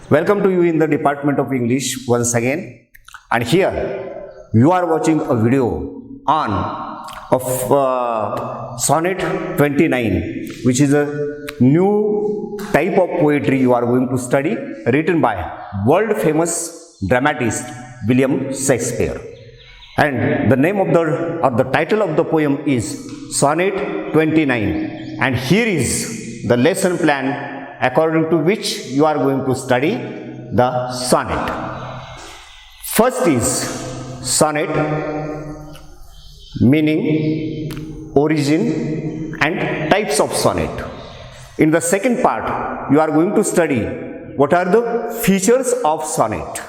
Welcome to you in the Department of English once again, and here you are watching a video on of Sonnet 29, which is a new type of poetry you are going to study, written by world famous dramatist William Shakespeare. And the name of the title of the poem is Sonnet 29, and here is the lesson plan according to which you are going to study the sonnet. First is sonnet, meaning, origin and types of sonnet. In the second part, you are going to study what are the features of sonnet.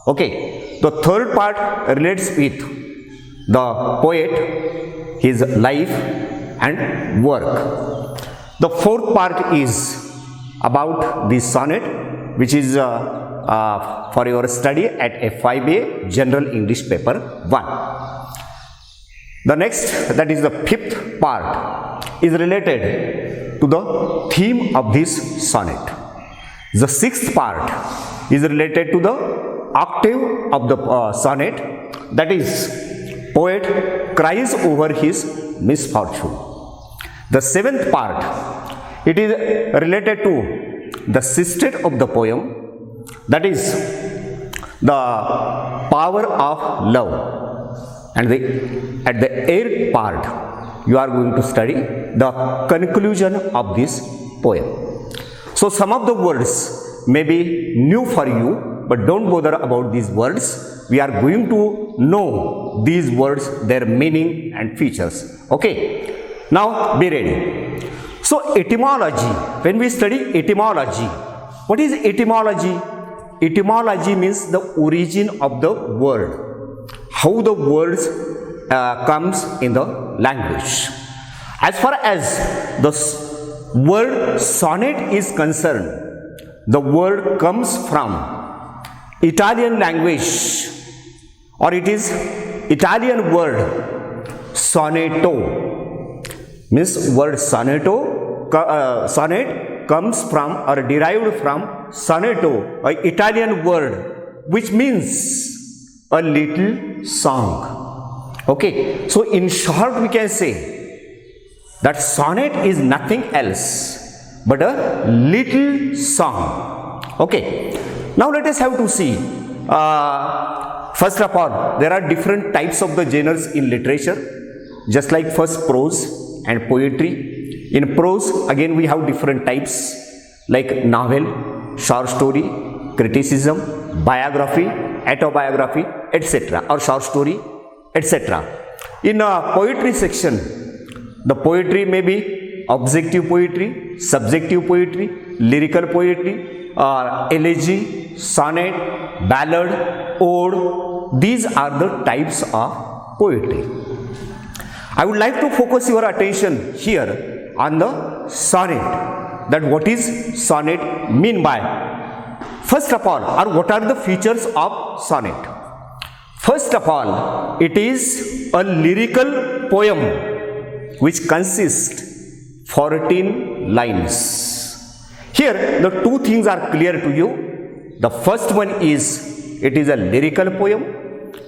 Okay, the third part relates with the poet, his life and work. The fourth part is about the sonnet, which is for your study at F5A General English Paper 1. The next, that is the fifth part, is related to the theme of this sonnet. The sixth part is related to the octave of the sonnet, that is, poet cries over his misfortune. The seventh part, it is related to the system of the poem, that is the power of love. And at the eighth part, you are going to study the conclusion of this poem. So some of the words may be new for you, but don't bother about these words. We are going to know these words, their meaning and features. Okay, now be ready. So etymology, when we study etymology, what is etymology? Etymology means the origin of the word, how the words comes in the language. As far as the word sonnet is concerned, the word comes from Italian language, or it is Italian word sonetto. Means word sonetto, sonnet comes from or derived from sonetto, an Italian word which means a little song. Okay, so in short we can say that sonnet is nothing else but a little song. Okay, now let us have to see. First of all, there are different types of the genres in literature, just like first prose and poetry. In prose, again we have different types like novel, short story, criticism, biography, autobiography, etc., or short story, etc. In a poetry section, the poetry may be objective poetry, subjective poetry, lyrical poetry, elegy, sonnet, ballad, ode. These are the types of poetry. I would like to focus your attention here on the sonnet, that what is sonnet mean by. First of all, or what are the features of sonnet? First of all, it is a lyrical poem which consists 14 lines. Here the two things are clear to you. The first one is it is a lyrical poem,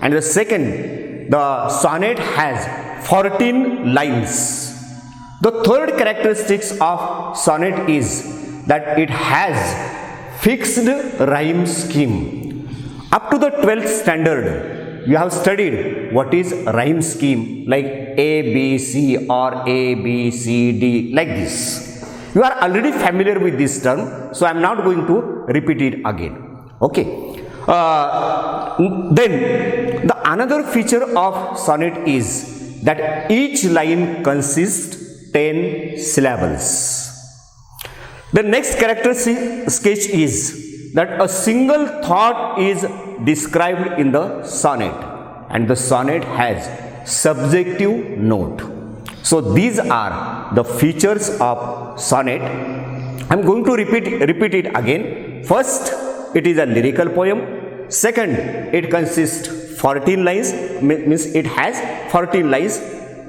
and the second, the sonnet has 14 lines. The third characteristics of sonnet is that it has fixed rhyme scheme. Up to the 12th standard, you have studied what is rhyme scheme, like A, B, C or A, B, C, D, like this. You are already familiar with this term, so I am not going to repeat it again. Okay. Then the another feature of sonnet is that each line consists 10 syllables. The next characteristic sketch is that a single thought is described in the sonnet, and the sonnet has subjective note. So these are the features of sonnet. I am going to repeat it again. First, it is a lyrical poem. Second, it consists 14 lines, means it has 14 lines,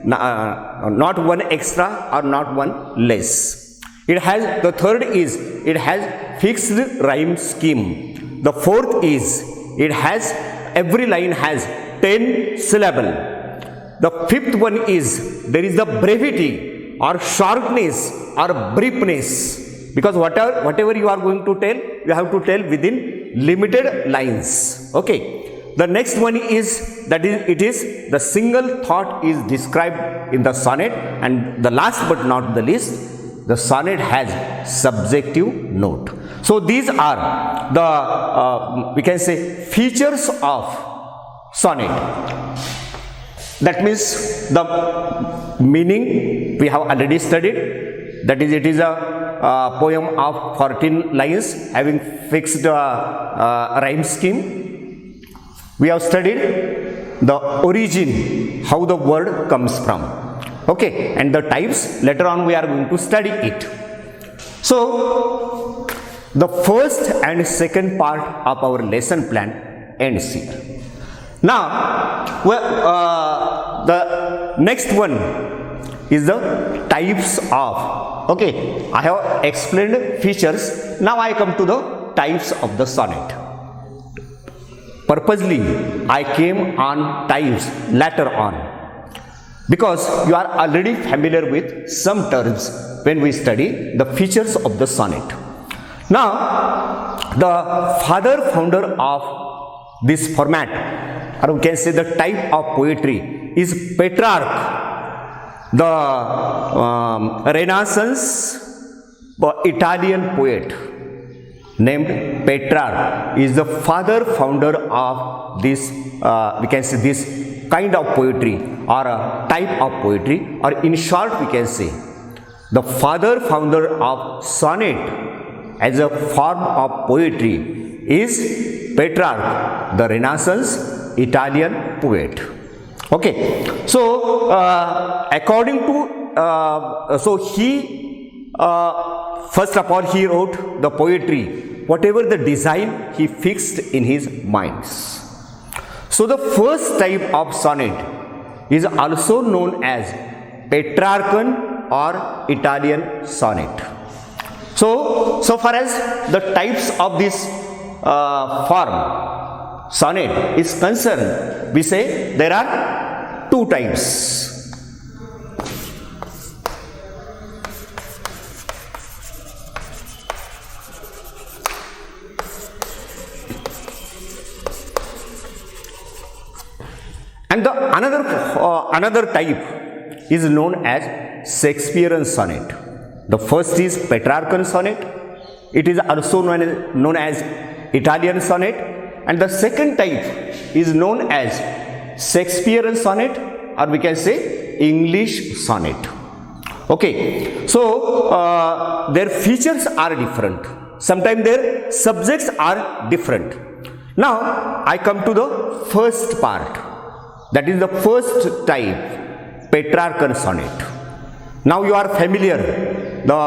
not one extra or not one less. It has, the third is, it has fixed rhyme scheme. The fourth is, every line has 10 syllable. The fifth one is, there is the brevity or shortness or briefness, because whatever you are going to tell, you have to tell within limited lines. Okay. The next one is, the single thought is described in the sonnet, and the last but not the least, the sonnet has subjective note. So these are the we can say features of sonnet. That means the meaning we have already studied. That is, it is a poem of 14 lines having fixed rhyme scheme. We have studied the origin, how the word comes from. Okay, and the types, later on we are going to study it. So the first and second part of our lesson plan ends here. Now, the next one is the types of. Okay, I have explained features. Now I come to the types of the sonnet. Purposely, I came on types later on, because you are already familiar with some terms when we study the features of the sonnet. Now, the founder of this format, or we can say the type of poetry, is Petrarch, the Renaissance Italian poet named Petrarch is the founder of this, we can say, this kind of poetry or a type of poetry, or in short we can say the founder of sonnet as a form of poetry is Petrarch, the Renaissance Italian poet. Okay, so according to, so he first of all he wrote the poetry, whatever the design he fixed in his minds. So the first type of sonnet is also known as Petrarchan or Italian sonnet. So far as the types of this form sonnet is concerned, we say there are two types. And the another type is known as Shakespearean sonnet. The first is Petrarchan sonnet. It is also known as Italian sonnet. And the second type is known as Shakespearean sonnet, or we can say English sonnet. Okay, so their features are different. Sometimes their subjects are different. Now I come to the first part. That is the first type, Petrarchan sonnet. Now you are familiar, the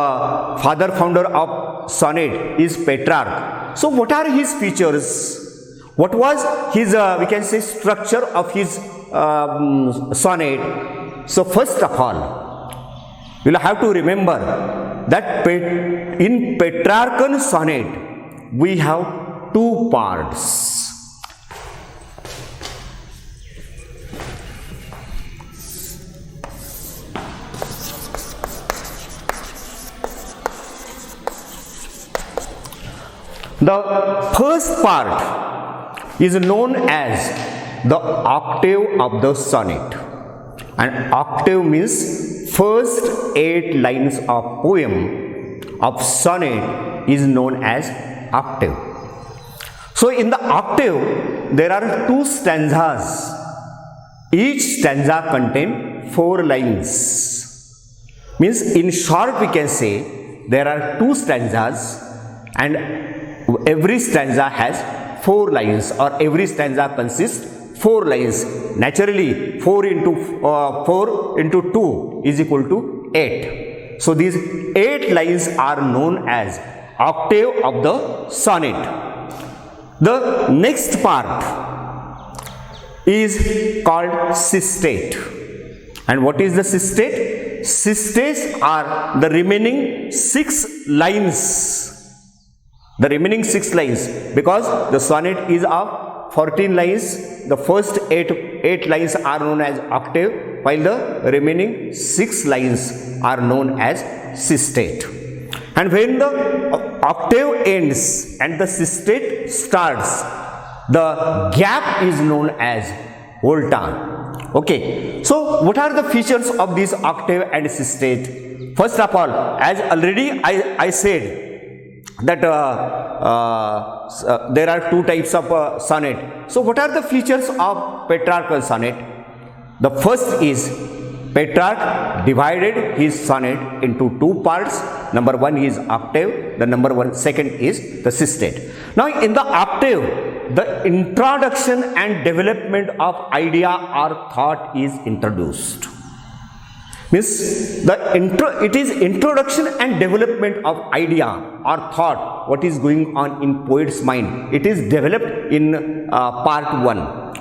founder of sonnet is Petrarch. So what are his features? What was his, we can say, structure of his sonnet? So first of all, you will have to remember that in Petrarchan sonnet, we have two parts. The first part is known as the octave of the sonnet, and octave means first 8 lines of poem of sonnet is known as octave. So in the octave there are 2 stanzas. Each stanza contains 4 lines. Means in short we can say there are 2 stanzas and every stanza has 4 lines, or every stanza consists 4 lines. Naturally 4 into 2 is equal to 8. So these 8 lines are known as octave of the sonnet. The next part is called sistate. And what is the sistate? Sistates are the remaining 6 lines. the remaining 6 lines, because the sonnet is of 14 lines, the first 8 lines are known as octave, while the remaining 6 lines are known as sistate. And when the octave ends and the sistate starts, the gap is known as volta. Okay, so what are the features of this octave and sistate? First of all, as already I said that there are 2 types of sonnet. So what are the features of Petrarchal sonnet? The first is Petrarch divided his sonnet into 2 parts. Number 1 is octave, the second is the sistate. Now in the octave, the introduction and development of idea or thought is introduced. Means it is introduction and development of idea or thought, what is going on in poet's mind. It is developed in part 1,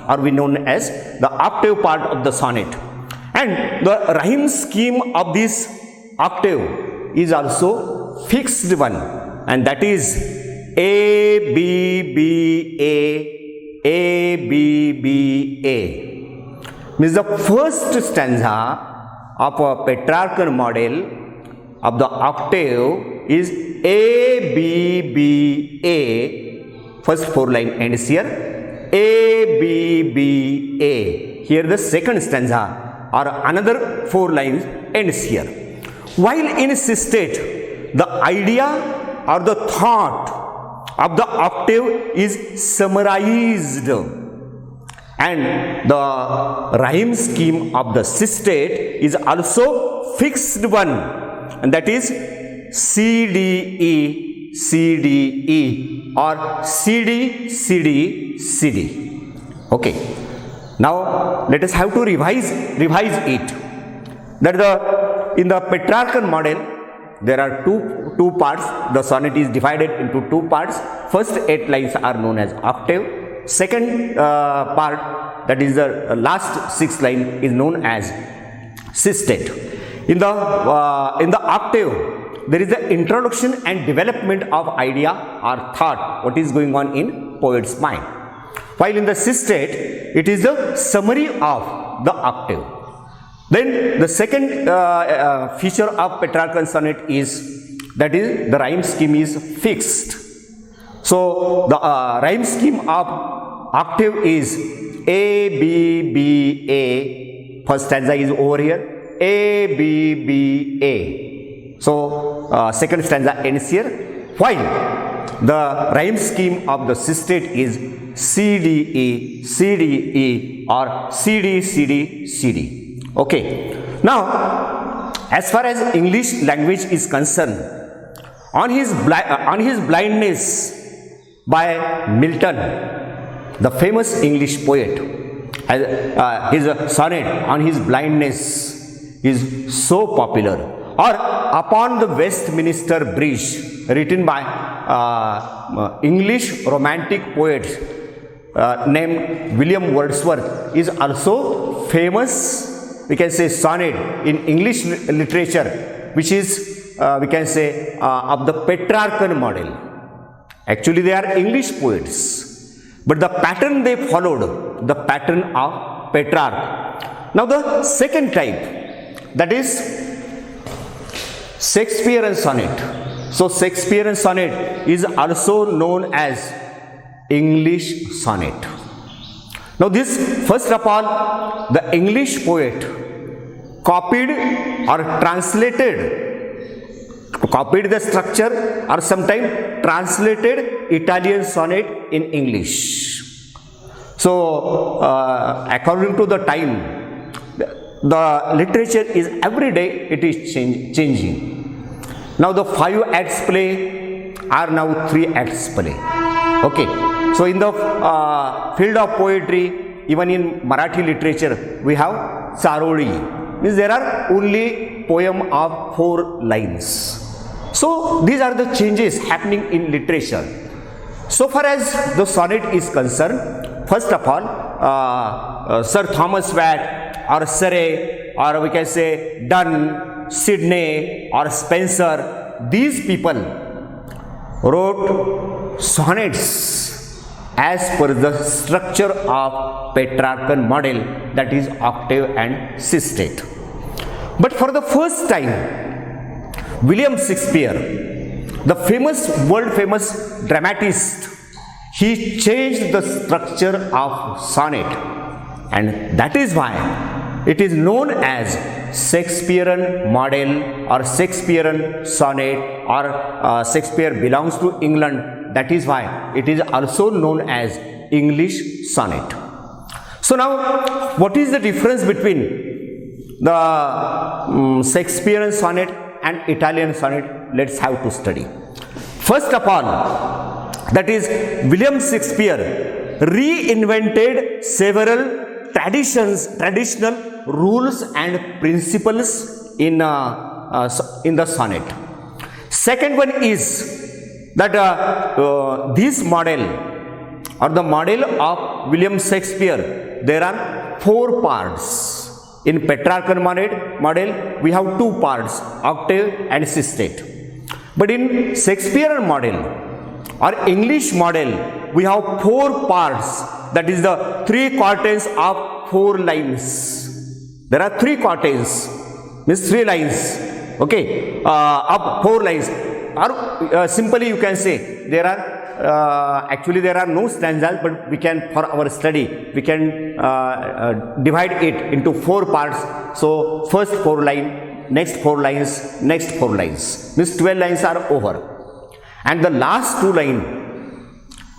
or we known as the octave part of the sonnet. And the rhyme scheme of this octave is also fixed one, and that is A, B, B, A, B, B, A. Means the first stanza of a Petrarchan model of the octave is A, B, B, A. First 4 line ends here. A, B, B, A. Here the second stanza or another 4 lines ends here. While in sistate, the idea or the thought of the octave is summarized, and the rhyme scheme of the sistate is also fixed one, and that is C, D, E, C, D, E, or C, D, C, D, C, D. Okay. Now let us have to revise it. That in the Petrarchan model, there are two parts. The sonnet is divided into 2 parts. First 8 lines are known as octave. Second part, that is the last 6 line, is known as sistate. In the octave, there is the introduction and development of idea or thought, what is going on in poet's mind. While in the sistate, it is the summary of the octave. Then the second feature of Petrarchan sonnet is, that is, the rhyme scheme is fixed. So the rhyme scheme of octave is A, B, B, A. First stanza is over here. A, B, B, A. So second stanza ends here. While the rhyme scheme of the sistate is C, D, E, C, D, E, or C, D, C, D, C, D. Okay. Now, as far as English language is concerned, on his blindness by Milton, the famous English poet, his sonnet on his blindness is so popular. Or Upon the Westminster Bridge, written by English romantic poet named William Wordsworth, is also famous, we can say, sonnet in English literature, which is we can say of the Petrarchan model. Actually they are English poets, but the pattern they followed, the pattern of Petrarch. Now the second type, that is Shakespearean sonnet. So Shakespearean sonnet is also known as English sonnet. Now this, first of all, the English poet copied or copied the structure or sometimes translated Italian sonnet in English. So according to the time, the literature is every day it is changing. Now the 5 acts play are now 3 acts play. Okay. So in the field of poetry, even in Marathi literature, we have Charoli. Means there are only poem of 4 lines. So these are the changes happening in literature. So far as the sonnet is concerned, first of all, Sir Thomas Watt or Surrey, or we can say Donne, Sidney or Spenser, these people wrote sonnets as per the structure of Petrarchan model, that is octave and sistate. But for the first time, William Shakespeare, the world famous dramatist, he changed the structure of sonnet, and that is why it is known as Shakespearean model or Shakespearean sonnet, or Shakespeare belongs to England. That is why it is also known as English sonnet. So now, what is the difference between the Shakespearean sonnet and Italian sonnet? Let's have to study. First of all, that is, William Shakespeare reinvented several traditional rules and principles in the sonnet. Second one is that this model, or the model of William Shakespeare, there are 4 parts. In Petrarchan model, we have 2 parts, octave and sistate. But in Shakespearean model or English model, we have 4 parts, that is the 3 quatrains of 4 lines. There are 3 quatrains, means 3 lines, okay, of 4 lines. Or simply you can say there are actually there are no stanzas, but we can, for our study, we can divide it into 4 parts. So first 4 lines, next 4 lines, next 4 lines, means 12 lines are over, and the last 2 lines,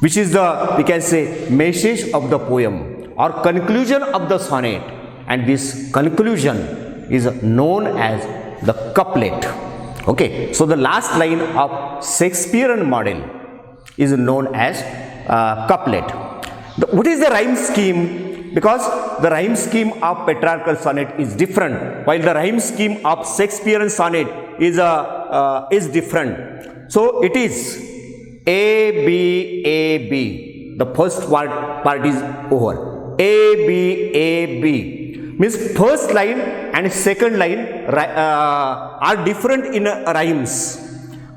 which is the, we can say, message of the poem or conclusion of the sonnet, and this conclusion is known as the couplet. Okay, so the last line of Shakespearean model is known as couplet. What is the rhyme scheme? Because the rhyme scheme of Petrarchan sonnet is different, while the rhyme scheme of Shakespearean sonnet is different. So it is A B A B. The first part is over. A B A B means first line and second line are different in rhymes,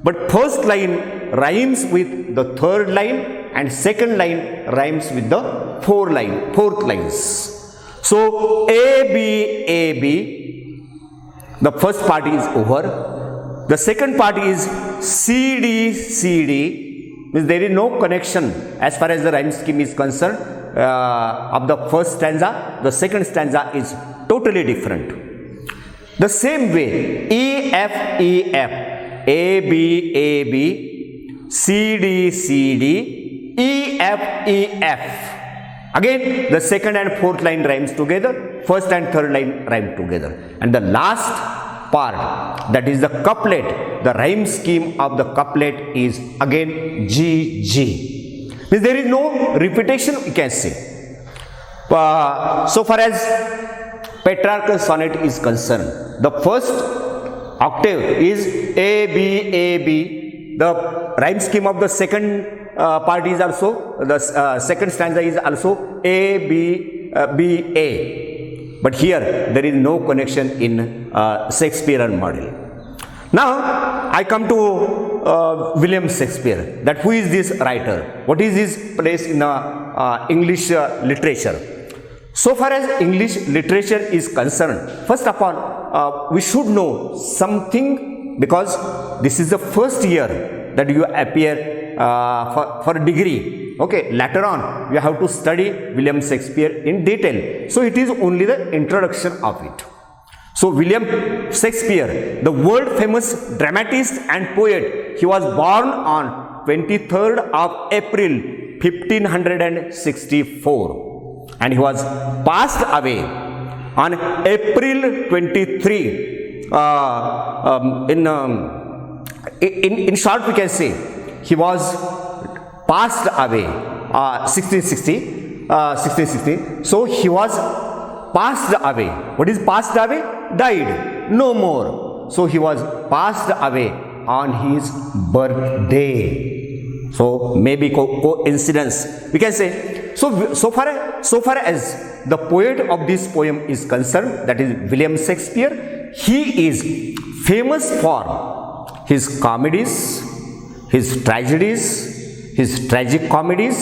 but first line rhymes with the third line and second line rhymes with the fourth lines. So A B A B, the first part is over. The second part is C D C D, means there is no connection as far as the rhyme scheme is concerned. Of the first stanza, the second stanza is totally different. The same way, E F E F, A B A B, C D C D, E F E F. Again, the second and fourth line rhymes together, first and third line rhyme together, and the last part, that is the couplet, the rhyme scheme of the couplet is again G G. Means there is no repetition, we can say. So far as Petrarchan sonnet is concerned, the first octave is A B A B. The rhyme scheme of the second part is also, the second stanza is also A B B A. But here there is no connection in Shakespearean model. Now I come to William Shakespeare, that who is this writer, what is his place in English literature. So far as English literature is concerned, first of all we should know something, because this is the first year that you appear for degree. Okay, later on you have to study William Shakespeare in detail, so it is only the introduction of it. So William Shakespeare, the world famous dramatist and poet, he was born on 23rd of April 1564, and he was passed away on April 23. In short, we can say he was passed away 1660. So he was passed away. What is passed away? Died. No more. So he was passed away on his birthday. So maybe coincidence, we can say. So far as the poet of this poem is concerned, that is William Shakespeare, he is famous for his comedies, his tragedies, his tragic comedies,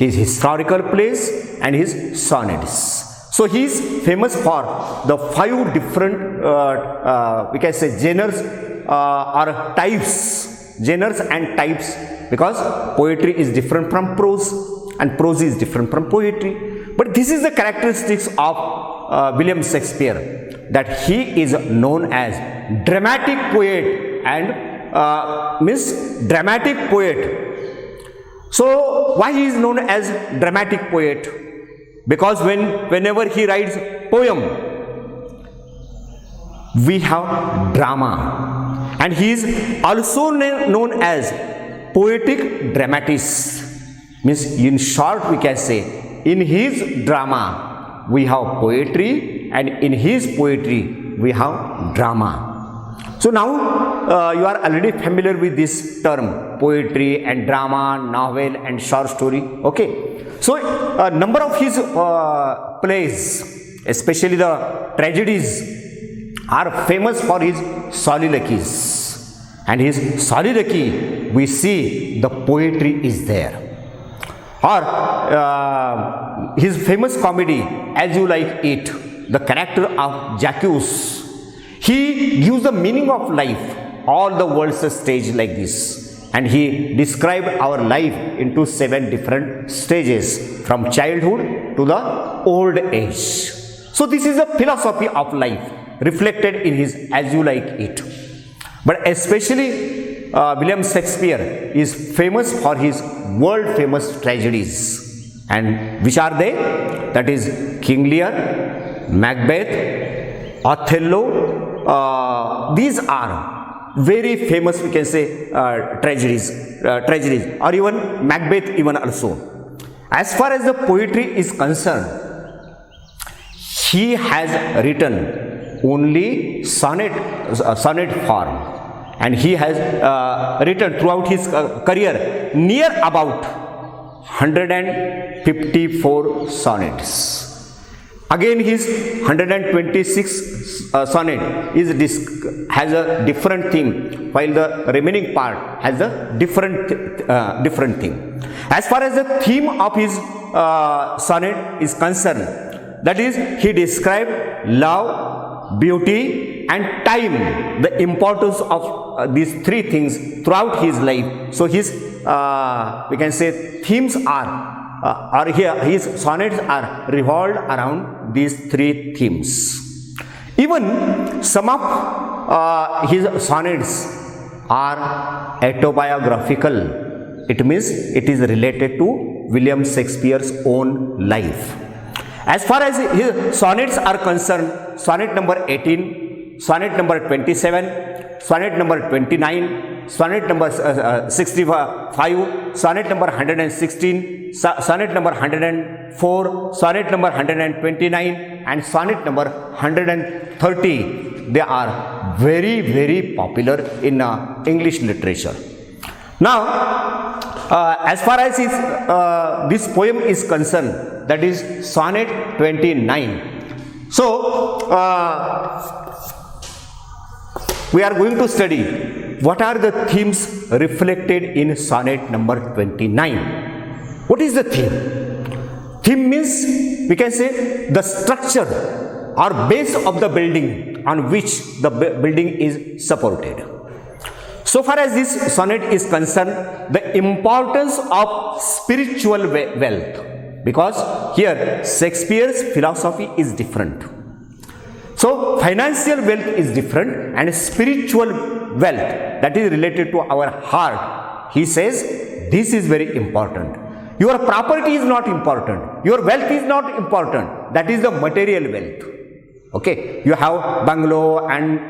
his historical plays, and his sonnets. So he is famous for the 5 different, we can say, genres or types, genres and types, because poetry is different from prose and prose is different from poetry. But this is the characteristics of William Shakespeare, that he is known as dramatic poet and means dramatic poet. So why he is known as dramatic poet? Because whenever he writes poem, we have drama, and he is also known as poetic dramatist. Means in short we can say, in his drama we have poetry, and in his poetry we have drama. So now you are already familiar with this term, poetry and drama, novel and short story. Okay. So a number of his plays, especially the tragedies, are famous for his soliloquies. And his soliloquy, we see the poetry is there. Or his famous comedy, As You Like It, the character of Jacques, he gives the meaning of life, all the world's a stage like this. And he described our life into 7 different stages, from childhood to the old age. So this is the philosophy of life reflected in his As You Like It. But especially William Shakespeare is famous for his world famous tragedies. And which are they? That is King Lear, Macbeth, Othello. These are very famous, we can say, tragedies, or even Macbeth even also. As far as the poetry is concerned, he has written only sonnet form, and he has written throughout his career near about 154 sonnets. Again, his 126 sonnet has a different theme, while the remaining part has a different theme. As far as the theme of his sonnet is concerned, that is, he described love, beauty, and time, the importance of these 3 things throughout his life. So his, we can say, themes are, or here his sonnets are revolved around these 3 themes. Even some of his sonnets are autobiographical. It means it is related to William Shakespeare's own life. As far as his sonnets are concerned, sonnet number 18, sonnet number 27, sonnet number 29, sonnet number 65, sonnet number 116, sonnet number 104, sonnet number 129, and sonnet number 130. They are very, very popular in English literature. Now, as far as his, this poem is concerned, that is sonnet 29. So, we are going to study what are the themes reflected in sonnet number 29. What is the theme? Theme means, we can say, the structure or base of the building on which the building is supported. So far as this sonnet is concerned, the importance of spiritual wealth, because here Shakespeare's philosophy is different. So financial wealth is different, and spiritual wealth, that is related to our heart, he says this is very important. Your property is not important, your wealth is not important, that is the material wealth. Okay, you have bungalow and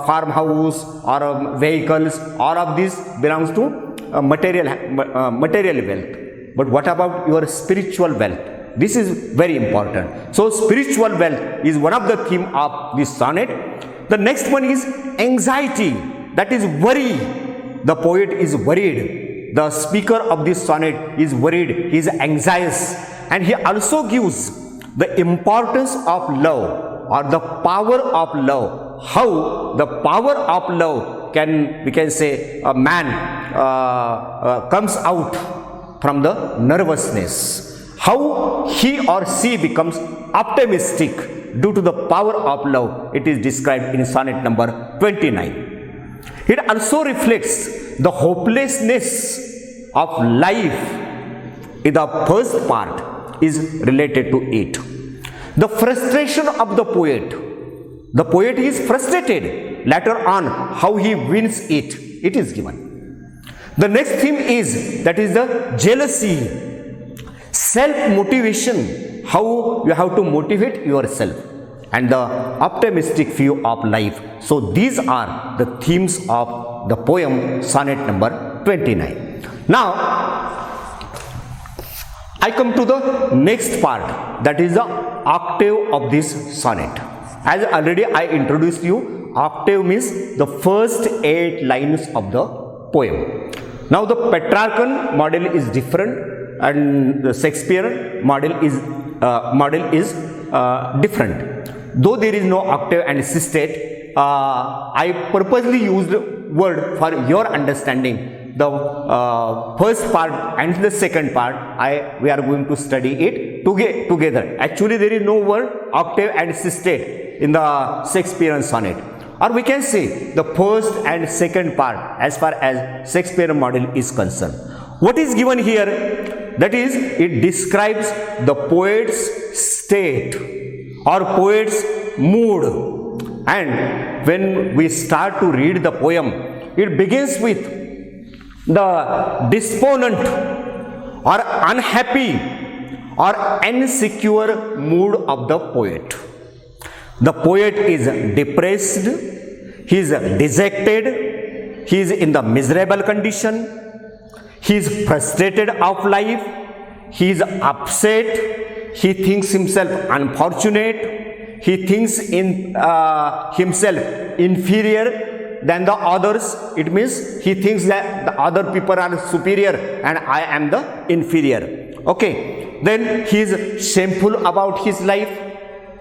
farmhouse or vehicles, all of this belongs to material wealth. But what about your spiritual wealth? This is very important. So spiritual wealth is one of the theme of this sonnet. The next one is anxiety, that is worry. The poet is worried. The speaker of this sonnet is worried, he is anxious, and he also gives the importance of love, or the power of love, how the power of love can, we can say, a man comes out from the nervousness. How he or she becomes optimistic due to the power of love, it is described in sonnet number 29. It also reflects the hopelessness of life. In the first part is related to it. The frustration of the poet. The poet is frustrated. Later on, how he wins it, it is given. The next theme is, that is the jealousy, self-motivation, how you have to motivate yourself, and the optimistic view of life. So these are the themes of the poem sonnet number 29. Now, I come to the next part, that is the octave of this sonnet. As already I introduced you, octave means the first 8 lines of the poem. Now the Petrarchan model is different and the Shakespeare model is different. Though there is no octave and sistate, I purposely used word for your understanding. The first part and the second part, we are going to study it together. Actually, there is no word octave and sistate in the Shakespearean sonnet. Or we can say the first and second part as far as Shakespearean model is concerned. What is given here? That is, it describes the poet's state or poet's mood. And when we start to read the poem, it begins with the despondent or unhappy or insecure mood of the poet. The poet is depressed, he is dejected, he is in the miserable condition, he is frustrated of life, he is upset, he thinks himself unfortunate, he thinks in himself inferior than the others. It means he thinks that the other people are superior and I am the inferior. Okay. Then he is shameful about his life.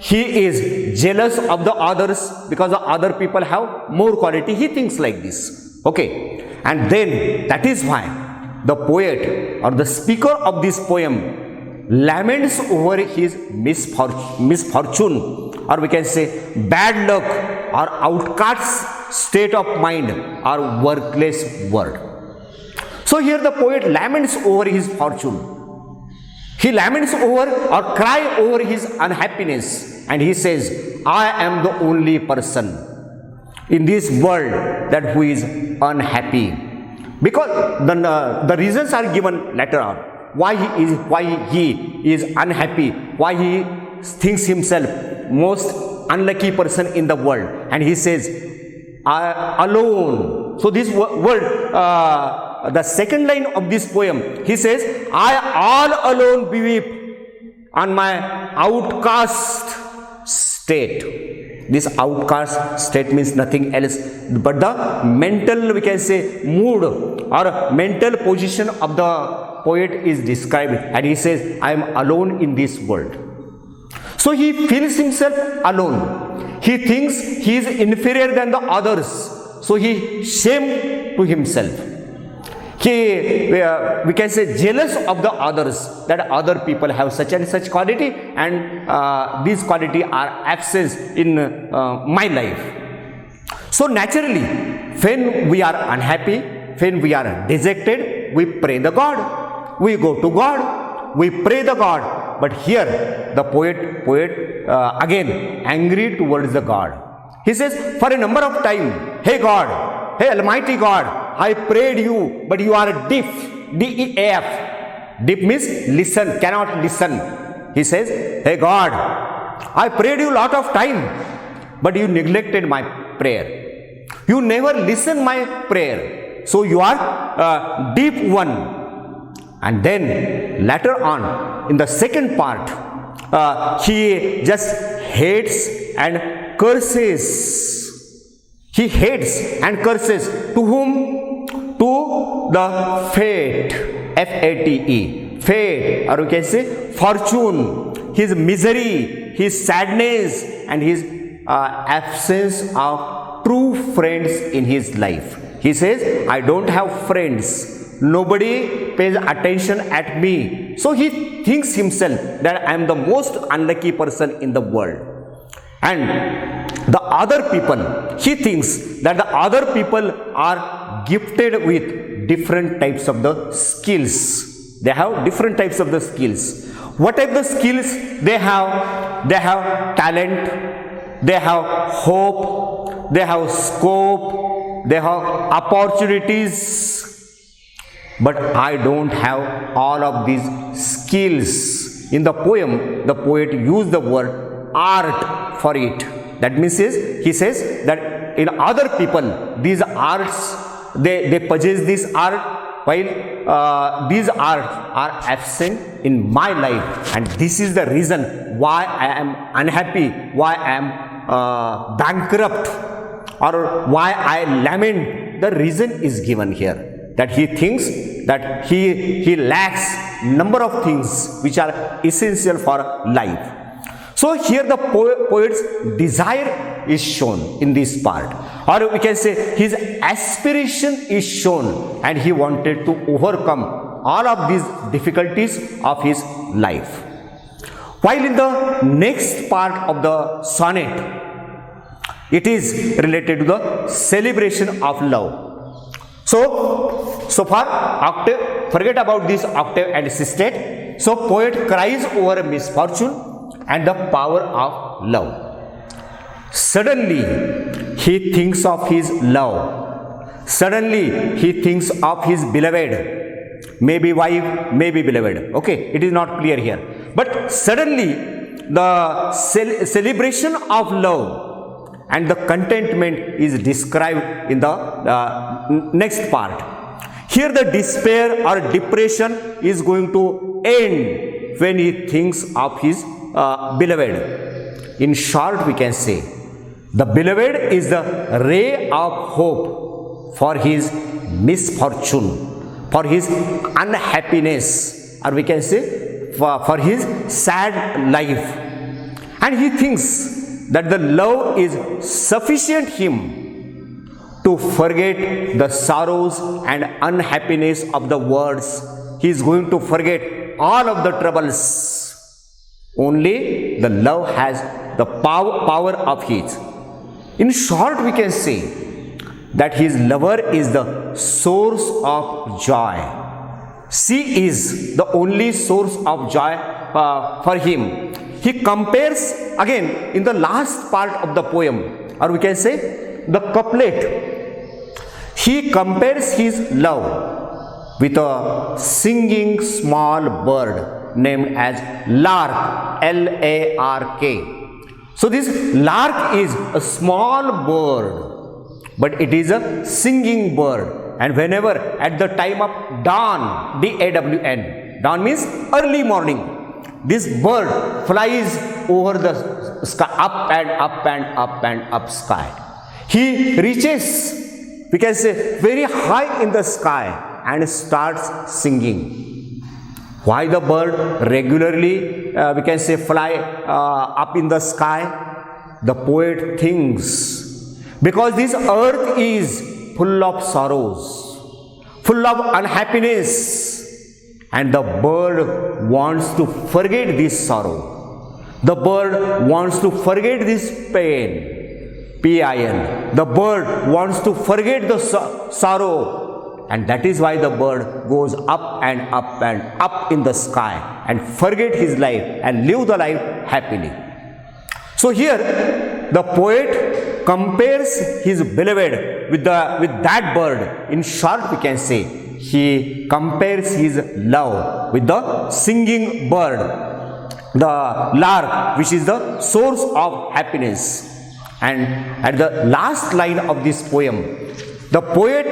He is jealous of the others because the other people have more quality. He thinks like this. Okay. And then that is why the poet or the speaker of this poem laments over his misfortune, or we can say bad luck or outcast state of mind or worthless word. So here the poet laments over his fortune. He laments over or cry over his unhappiness, and he says, I am the only person in this world that who is unhappy. Because the reasons are given later on. Why he is unhappy, why he thinks himself most unlucky person in the world, and he says, I alone. So this word, the second line of this poem, he says, I all alone weep on my outcast state. This outcast state means nothing else but the mental, we can say, mood or mental position of the poet is described, and he says, I am alone in this world. So he feels himself alone. He thinks he is inferior than the others. So he shame to himself. We can say jealous of the others, that other people have such and such quality, and these quality are absent in my life. So naturally, when we are unhappy, when we are dejected, we pray the God. We go to God, we pray the God. But here the poet again angry towards the God. He says, for a number of time, hey God, hey Almighty God, I prayed you, but you are deaf, D-E-A-F. Deaf means listen, cannot listen. He says, hey God, I prayed you lot of time, but you neglected my prayer. You never listen my prayer. So you are deep one. And then later on, in the second part, he just hates and curses. He hates and curses. To whom? To the fate, F-A-T-E, fate, or we can say fortune, his misery, his sadness, and his absence of true friends in his life. He says, I don't have friends nobody pays attention at me. So he thinks himself that I am the most unlucky person in the world. And the other people, he thinks that the other people are gifted with different types of the skills. They have different types of the skills. What type of skills they have? They have talent, they have hope, they have scope, they have opportunities. But I don't have all of these skills. In the poem, the poet used the word art for it. That means he says that in other people, these arts, they possess this art, while these arts are absent in my life. And this is the reason why I am unhappy, why I am bankrupt, or why I lament. The reason is given here, that he thinks that he lacks number of things which are essential for life. So here the poet's desire is shown in this part, or we can say his aspiration is shown, and he wanted to overcome all of these difficulties of his life. While in the next part of the sonnet, it is related to the celebration of love. So far octave, forget about this octave and sisted. So poet cries over misfortune and the power of love. Suddenly he thinks of his love. Suddenly he thinks of his beloved, maybe wife, maybe beloved. Okay, it is not clear here. But suddenly the celebration of love and the contentment is described in the next part. Here the despair or depression is going to end when he thinks of his beloved. In short, we can say the beloved is the ray of hope for his misfortune, for his unhappiness, or we can say for his sad life. And he thinks that the love is sufficient him to forget the sorrows and unhappiness of the words. He is going to forget all of the troubles. Only the love has the power of his. In short, we can say that his lover is the source of joy. She is the only source of joy for him. He compares, again, in the last part of the poem, or we can say the couplet, he compares his love with a singing small bird named as lark, L-A-R-K. So this lark is a small bird, but it is a singing bird. And whenever at the time of dawn, D-A-W-N, dawn means early morning, this bird flies over the sky, up and up and up and up sky. He reaches, we can say, very high in the sky and starts singing. Why the bird regularly, we can say, fly up in the sky? The poet thinks, because this earth is full of sorrows, full of unhappiness, and the bird wants to forget this sorrow. The bird wants to forget this pain, P-I-N. The bird wants to forget the sorrow, and that is why the bird goes up and up and up in the sky and forget his life and live the life happily. So here the poet compares his beloved with that bird. In short, we can say he compares his love with the singing bird, the lark, which is the source of happiness. And at the last line of this poem, the poet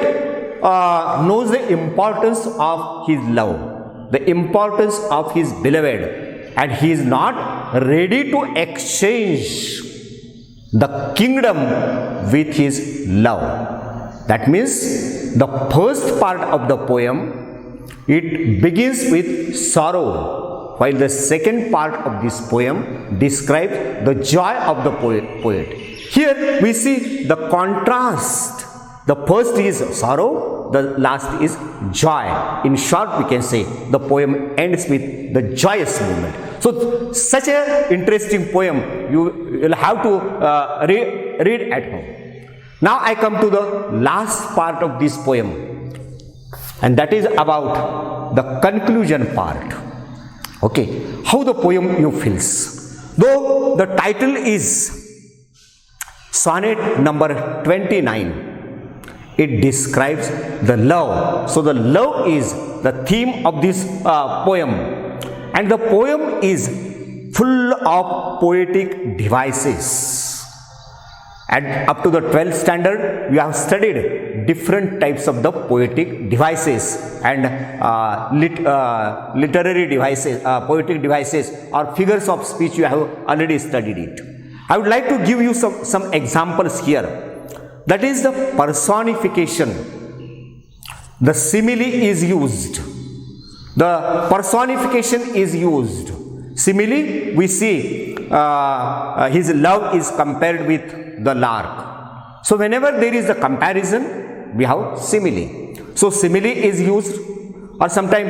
knows the importance of his love, the importance of his beloved, and he is not ready to exchange the kingdom with his love. That means the first part of the poem, it begins with sorrow, while the second part of this poem describes the joy of the poet. Here we see the contrast The first is sorrow, the last is joy. In short, we can say the poem ends with the joyous moment. So, such a interesting poem you will have to read at home. Now, I come to the last part of this poem, and that is about the conclusion part. Okay, how the poem you feels. Though the title is Sonnet number 29. It describes the love. So the love is the theme of this poem, and the poem is full of poetic devices. And up to the 12th standard, we have studied different types of the poetic devices and literary devices, poetic devices or figures of speech. You have already studied it. I would like to give you some examples here. That is the personification. The simile is used. The personification is used. Simile, we see his love is compared with the lark. So whenever there is a comparison, we have simile. So simile is used, or sometimes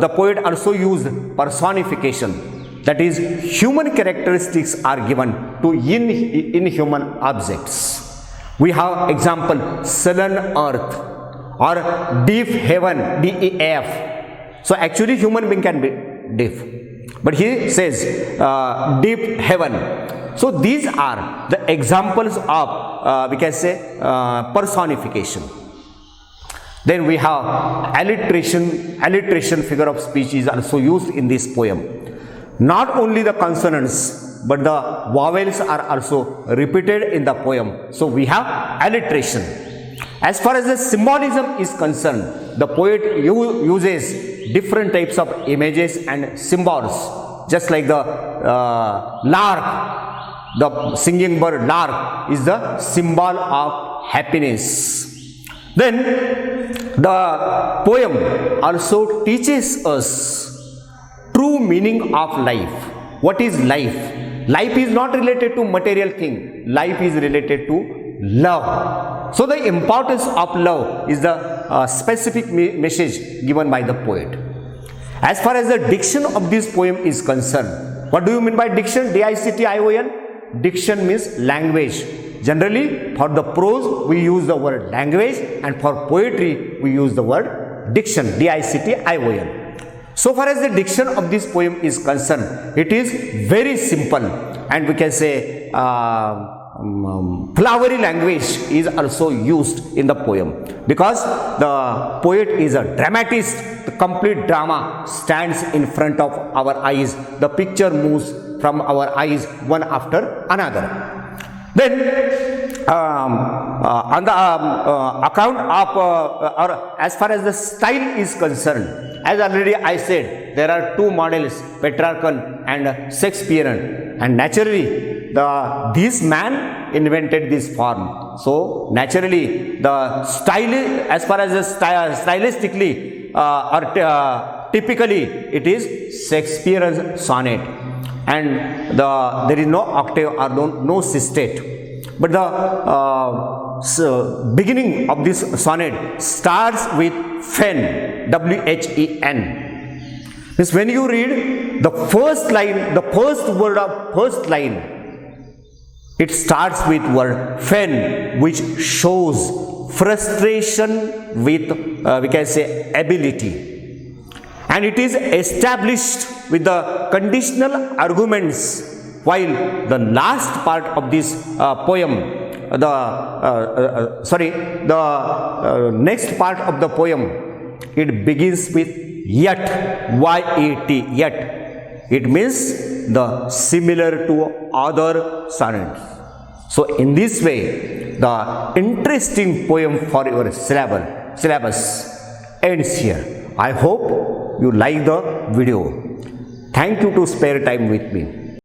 the poet also used personification. That is, human characteristics are given to inhuman objects. We have example sullen earth or deep heaven, DEF. So actually human being can be deep, but he says deep heaven. So these are the examples of we can say personification. Then we have alliteration figure of speech is also used in this poem. Not only the consonants, but the vowels are also repeated in the poem. So we have alliteration. As far as the symbolism is concerned, the poet uses different types of images and symbols. Just like the lark, the singing bird lark is the symbol of happiness. Then the poem also teaches us true meaning of life. What is life? Life is not related to material thing. Life is related to love. So the importance of love is the specific message given by the poet. As far as the diction of this poem is concerned, what do you mean by diction? D-I-C-T-I-O-N. Diction means language. Generally, for the prose, we use the word language, and for poetry, we use the word diction. D-I-C-T-I-O-N. So far as the diction of this poem is concerned, it is very simple, and we can say flowery language is also used in the poem, because the poet is a dramatist. The complete drama stands in front of our eyes. The picture moves from our eyes one after another. Then on the account of or as far as the style is concerned, as already I said, there are two models, Petrarch and Shakespearean, and naturally this man invented this form. So naturally the style, as far as the stylistically or typically, it is Shakespearean sonnet, and there is no octave or no sistate. But the beginning of this sonnet starts with Fen, W-H-E-N. Means when you read the first line, the first word of first line, it starts with word Fen, which shows frustration with we can say ability, and it is established with the conditional arguments. While the last part of this poem, the next part of the poem, it begins with yet, Y-A-T, yet. It means the similar to other sonnets. So in this way, the interesting poem for your syllabus ends here. I hope you like the video. Thank you to spare time with me.